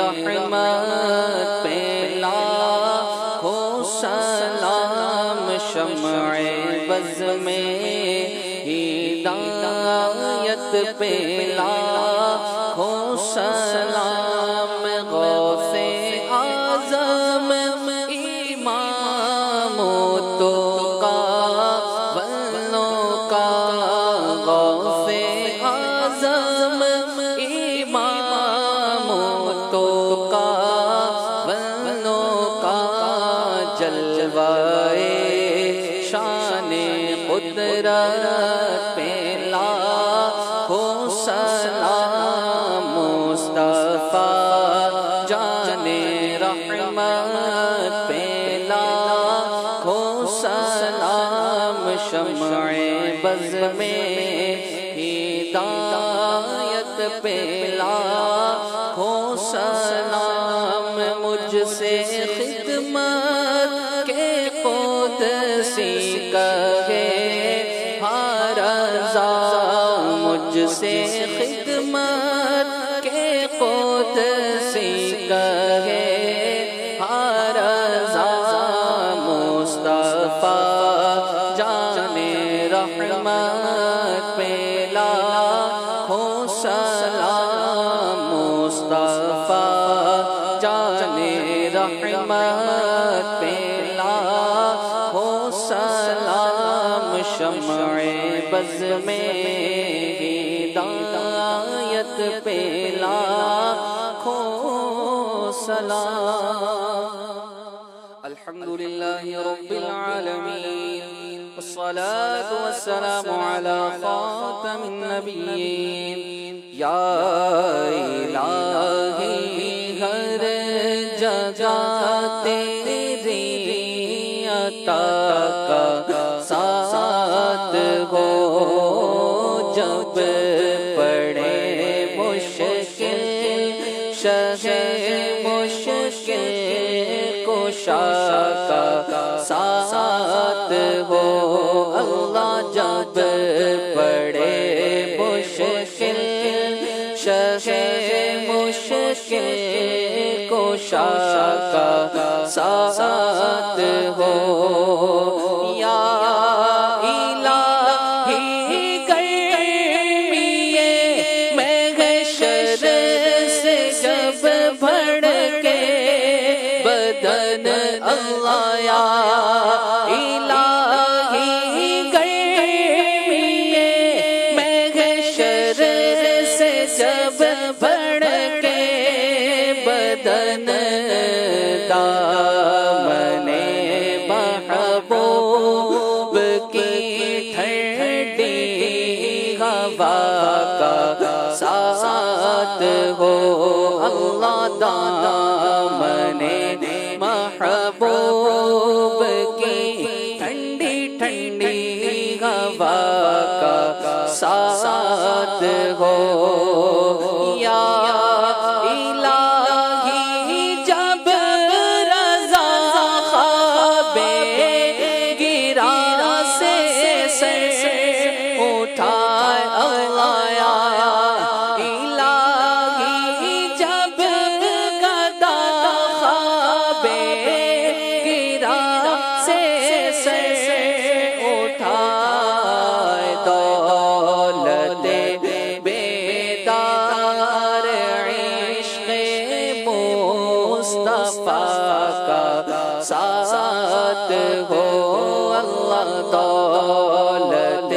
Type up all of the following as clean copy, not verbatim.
رحمت پہ لاکھوں سلام، شمع بز میں ہدایت پہ لاکھوں سلام، غوث اعظم امام تقی والوں کا، غوث اعظم امام تقی والوں کا، جلوائے شان قدرت پہ لاکھوں سلام، مصطفیٰ جان رحمت پہ لاکھوں سلام، شمع بز میں ہدایت پہ لاکھوں سلام، مجھ سے خدمت کے قدسی کہے ہر رضا، مجھ سے خدمت کے قدسی کہے ہر رضا، مصطفیٰ جان رحمت پہ لاکھوں سلام، مصطفیٰ جان رحمت پہ لاکھوں سلام، شمع بز میں ہدایت پہ لاکھوں سلام۔ الحمدللہ رب العالمین، والصلاة والسلام على خاتم النبیین، یا الہی ہر جگہ تیری عطا کا ساتھ ہو، جب پڑے مشکل شہ مشکل کشا کا ساتھ ہو، اللہ جب پڑے مشکل شہ مشکل کشا کا ساتھ ہو، یا الہی گرمیے محشر سے جب بھڑکے بدن، اللہ یا الہی گرمیے محشر سے جب بھڑکے بدن، دامن محبوب کی ٹھنڈی ہوا کا ساتھ ہو، اللہ دامن محبوب کی ٹھنڈی ٹھنڈی ہوا کا ساتھ ہو، یا الہی جب رضا خواب گرا سے سر اٹھائے، اللہ یا الہی جب گدا خواب گرا سے سر اٹھائے، دولت بیدار عشق مصطفیٰ کا ساتھ ہو، اللہ دولت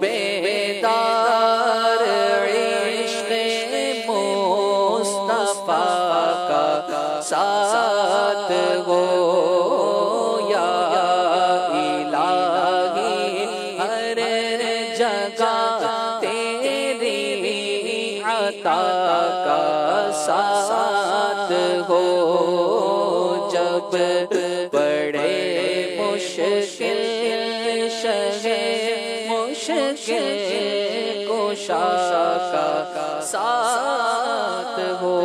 بیدار عشق مصطفیٰ کا ساتھ ہو، یا الہی ہر جگہ تیری عطا کا ساتھ ہو، جب بڑے مشکل شہ مشکل کشا کا ساتھ ہو۔